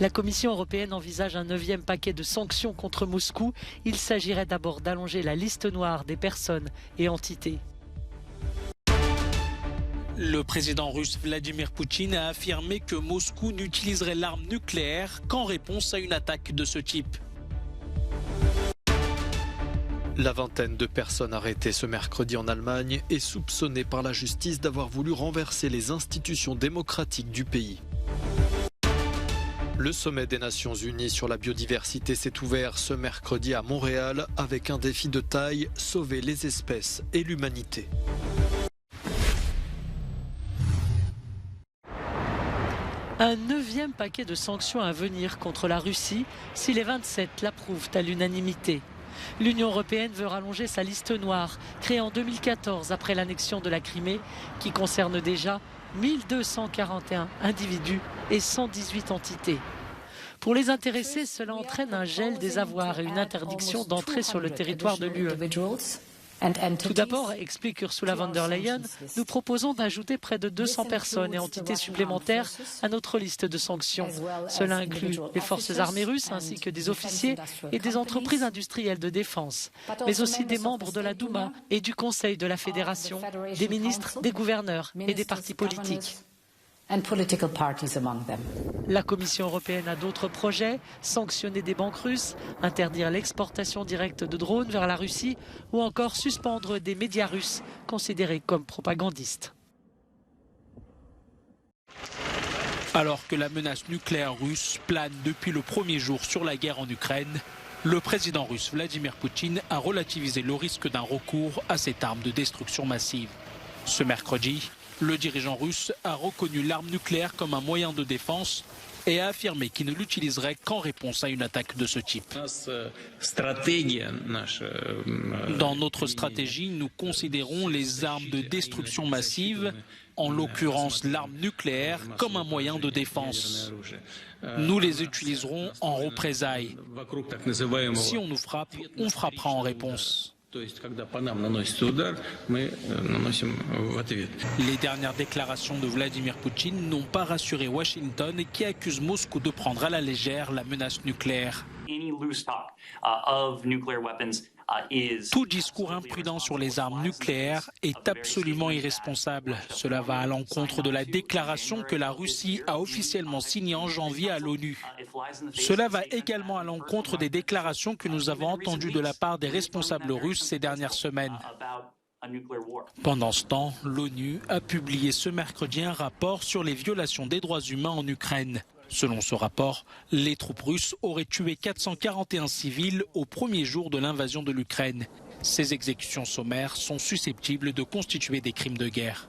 La Commission européenne envisage un 9e paquet de sanctions contre Moscou. Il s'agirait d'abord d'allonger la liste noire des personnes et entités. Le président russe Vladimir Poutine a affirmé que Moscou n'utiliserait l'arme nucléaire qu'en réponse à une attaque de ce type. La vingtaine de personnes arrêtées ce mercredi en Allemagne est soupçonnée par la justice d'avoir voulu renverser les institutions démocratiques du pays. Le sommet des Nations Unies sur la biodiversité s'est ouvert ce mercredi à Montréal avec un défi de taille, sauver les espèces et l'humanité. Un 9e paquet de sanctions à venir contre la Russie si les 27 l'approuvent à l'unanimité. L'Union européenne veut rallonger sa liste noire, créée en 2014 après l'annexion de la Crimée, qui concerne déjà 1241 individus et 118 entités. Pour les intéressés, cela entraîne un gel des avoirs et une interdiction d'entrer sur le territoire de l'UE. Tout d'abord, explique Ursula von der Leyen, nous proposons d'ajouter près de 200 personnes et entités supplémentaires à notre liste de sanctions. Cela inclut les forces armées russes ainsi que des officiers et des entreprises industrielles de défense, mais aussi des membres de la Douma et du Conseil de la Fédération, des ministres, des gouverneurs et des partis politiques. La Commission européenne a d'autres projets, sanctionner des banques russes, interdire l'exportation directe de drones vers la Russie ou encore suspendre des médias russes considérés comme propagandistes. Alors que la menace nucléaire russe plane depuis le premier jour sur la guerre en Ukraine, le président russe Vladimir Poutine a relativisé le risque d'un recours à cette arme de destruction massive. Ce mercredi, le dirigeant russe a reconnu l'arme nucléaire comme un moyen de défense et a affirmé qu'il ne l'utiliserait qu'en réponse à une attaque de ce type. Dans notre stratégie, nous considérons les armes de destruction massive, en l'occurrence l'arme nucléaire, comme un moyen de défense. Nous les utiliserons en représailles. Si on nous frappe, on frappera en réponse. Les dernières déclarations de Vladimir Poutine n'ont pas rassuré Washington qui accuse Moscou de prendre à la légère la menace nucléaire. Tout discours imprudent sur les armes nucléaires est absolument irresponsable. Cela va à l'encontre de la déclaration que la Russie a officiellement signée en janvier à l'ONU. Cela va également à l'encontre des déclarations que nous avons entendues de la part des responsables russes ces dernières semaines. Pendant ce temps, l'ONU a publié ce mercredi un rapport sur les violations des droits humains en Ukraine. Selon ce rapport, les troupes russes auraient tué 441 civils au premier jour de l'invasion de l'Ukraine. Ces exécutions sommaires sont susceptibles de constituer des crimes de guerre.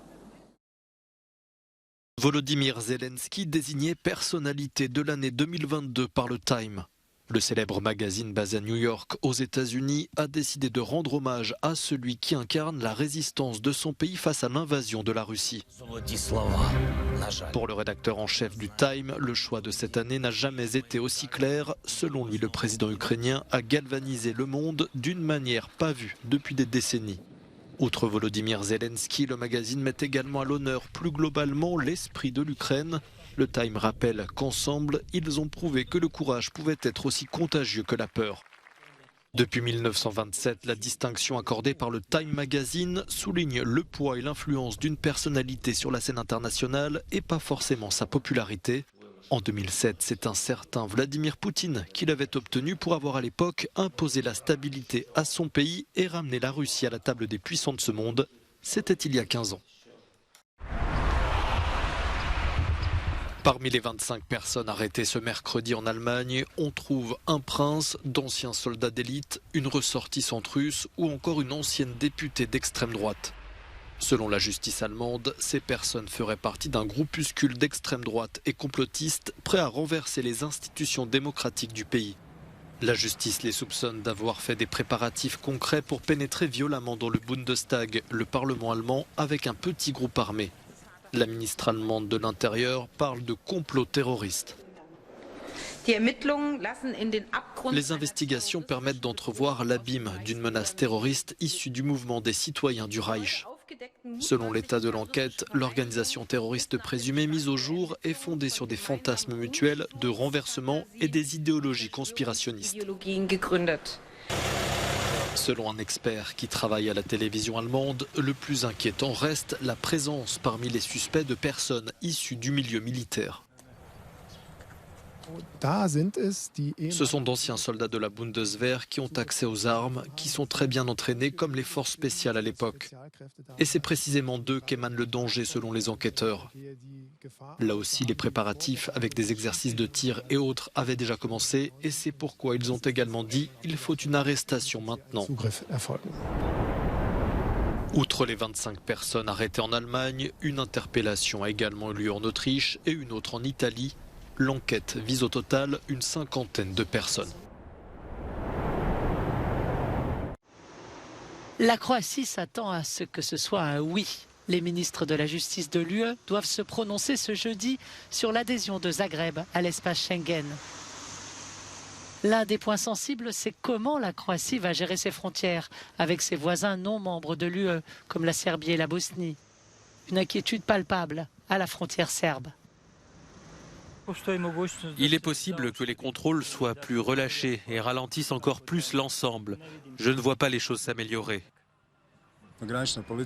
Volodymyr Zelensky désigné personnalité de l'année 2022 par le Time. Le célèbre magazine basé à New York, aux États-Unis, a décidé de rendre hommage à celui qui incarne la résistance de son pays face à l'invasion de la Russie. Pour le rédacteur en chef du Time, le choix de cette année n'a jamais été aussi clair. Selon lui, le président ukrainien a galvanisé le monde d'une manière pas vue depuis des décennies. Outre Volodymyr Zelensky, le magazine met également à l'honneur plus globalement l'esprit de l'Ukraine. Le Time rappelle qu'ensemble, ils ont prouvé que le courage pouvait être aussi contagieux que la peur. Depuis 1927, la distinction accordée par le Time Magazine souligne le poids et l'influence d'une personnalité sur la scène internationale et pas forcément sa popularité. En 2007, c'est un certain Vladimir Poutine qui l'avait obtenu pour avoir à l'époque imposé la stabilité à son pays et ramené la Russie à la table des puissants de ce monde. C'était il y a 15 ans. Parmi les 25 personnes arrêtées ce mercredi en Allemagne, on trouve un prince, d'anciens soldats d'élite, une ressortissante russe ou encore une ancienne députée d'extrême droite. Selon la justice allemande, ces personnes feraient partie d'un groupuscule d'extrême droite et complotistes prêts à renverser les institutions démocratiques du pays. La justice les soupçonne d'avoir fait des préparatifs concrets pour pénétrer violemment dans le Bundestag, le Parlement allemand, avec un petit groupe armé. La ministre allemande de l'Intérieur parle de complot terroriste. Les investigations permettent d'entrevoir l'abîme d'une menace terroriste issue du mouvement des citoyens du Reich. Selon l'état de l'enquête, l'organisation terroriste présumée mise au jour est fondée sur des fantasmes mutuels de renversement et des idéologies conspirationnistes. Selon un expert qui travaille à la télévision allemande, le plus inquiétant reste la présence parmi les suspects de personnes issues du milieu militaire. Ce sont d'anciens soldats de la Bundeswehr qui ont accès aux armes, qui sont très bien entraînés comme les forces spéciales à l'époque. Et c'est précisément d'eux qu'émane le danger selon les enquêteurs. Là aussi, les préparatifs avec des exercices de tir et autres avaient déjà commencé et c'est pourquoi ils ont également dit qu'il faut une arrestation maintenant. Outre les 25 personnes arrêtées en Allemagne, une interpellation a également eu lieu en Autriche et une autre en Italie. L'enquête vise au total une 50aine de personnes. La Croatie s'attend à ce que ce soit un oui. Les ministres de la Justice de l'UE doivent se prononcer ce jeudi sur l'adhésion de Zagreb à l'espace Schengen. L'un des points sensibles, c'est comment la Croatie va gérer ses frontières avec ses voisins non membres de l'UE, comme la Serbie et la Bosnie. Une inquiétude palpable à la frontière serbe. Il est possible que les contrôles soient plus relâchés et ralentissent encore plus l'ensemble. Je ne vois pas les choses s'améliorer.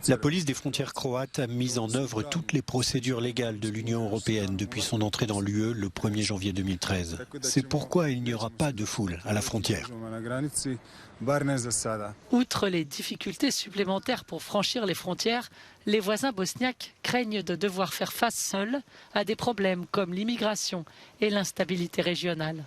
La police des frontières croates a mis en œuvre toutes les procédures légales de l'Union européenne depuis son entrée dans l'UE le 1er janvier 2013. C'est pourquoi il n'y aura pas de foule à la frontière. Outre les difficultés supplémentaires pour franchir les frontières, les voisins bosniaques craignent de devoir faire face seuls à des problèmes comme l'immigration et l'instabilité régionale.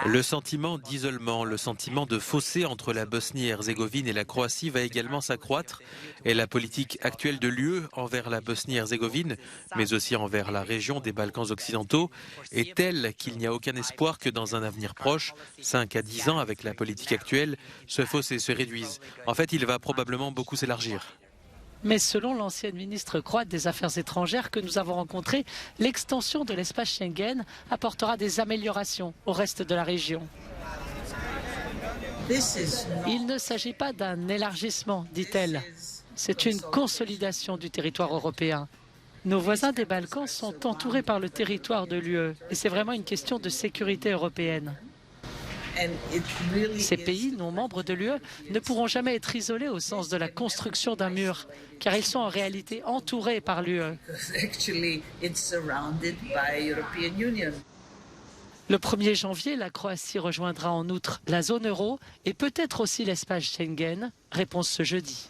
Le sentiment d'isolement, le sentiment de fossé entre la Bosnie-Herzégovine et la Croatie va également s'accroître et la politique actuelle de l'UE envers la Bosnie-Herzégovine, mais aussi envers la région des Balkans occidentaux, est telle qu'il n'y a aucun espoir que dans un avenir proche, 5 à 10 ans avec la politique actuelle, ce fossé se réduise. En fait, il va probablement beaucoup s'élargir. Mais selon l'ancienne ministre croate des Affaires étrangères que nous avons rencontrée, l'extension de l'espace Schengen apportera des améliorations au reste de la région. Il ne s'agit pas d'un élargissement, dit-elle. C'est une consolidation du territoire européen. Nos voisins des Balkans sont entourés par le territoire de l'UE et c'est vraiment une question de sécurité européenne. Ces pays non membres de l'UE ne pourront jamais être isolés au sens de la construction d'un mur, car ils sont en réalité entourés par l'UE. Le 1er janvier, la Croatie rejoindra en outre la zone euro et peut-être aussi l'espace Schengen. Réponse ce jeudi.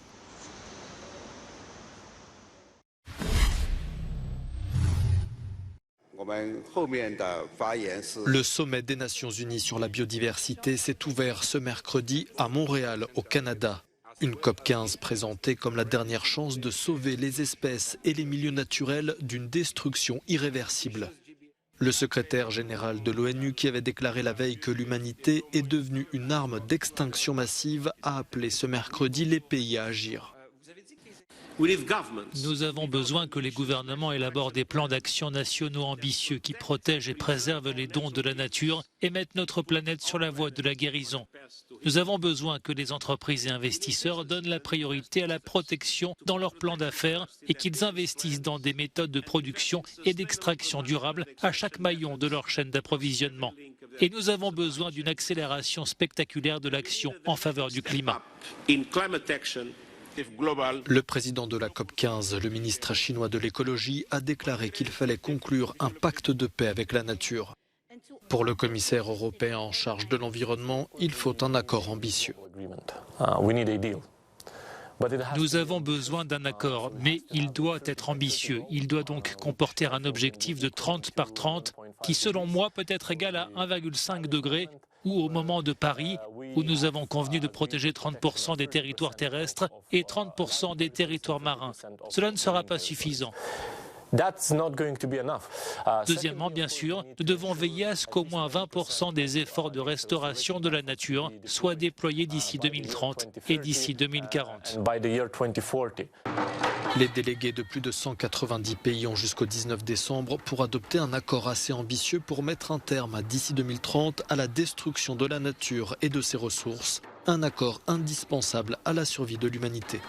Le sommet des Nations Unies sur la biodiversité s'est ouvert ce mercredi à Montréal, au Canada. Une COP15 présentée comme la dernière chance de sauver les espèces et les milieux naturels d'une destruction irréversible. Le secrétaire général de l'ONU, qui avait déclaré la veille que l'humanité est devenue une arme d'extinction massive, a appelé ce mercredi les pays à agir. Nous avons besoin que les gouvernements élaborent des plans d'action nationaux ambitieux qui protègent et préservent les dons de la nature et mettent notre planète sur la voie de la guérison. Nous avons besoin que les entreprises et investisseurs donnent la priorité à la protection dans leurs plans d'affaires et qu'ils investissent dans des méthodes de production et d'extraction durable à chaque maillon de leur chaîne d'approvisionnement. Et nous avons besoin d'une accélération spectaculaire de l'action en faveur du climat. Le président de la COP15, le ministre chinois de l'écologie, a déclaré qu'il fallait conclure un pacte de paix avec la nature. Pour le commissaire européen en charge de l'environnement, il faut un accord ambitieux. Nous avons besoin d'un accord, mais il doit être ambitieux. Il doit donc comporter un objectif de 30 par 30 qui, selon moi, peut être égal à 1,5 degré ou au moment de Paris, où nous avons convenu de protéger 30% des territoires terrestres et 30% des territoires marins. Cela ne sera pas suffisant. Deuxièmement, bien sûr, nous devons veiller à ce qu'au moins 20% des efforts de restauration de la nature soient déployés d'ici 2030 et d'ici 2040. Les délégués de plus de 190 pays ont jusqu'au 19 décembre pour adopter un accord assez ambitieux pour mettre un terme d'ici 2030 à la destruction de la nature et de ses ressources Un accord indispensable à la survie de l'humanité.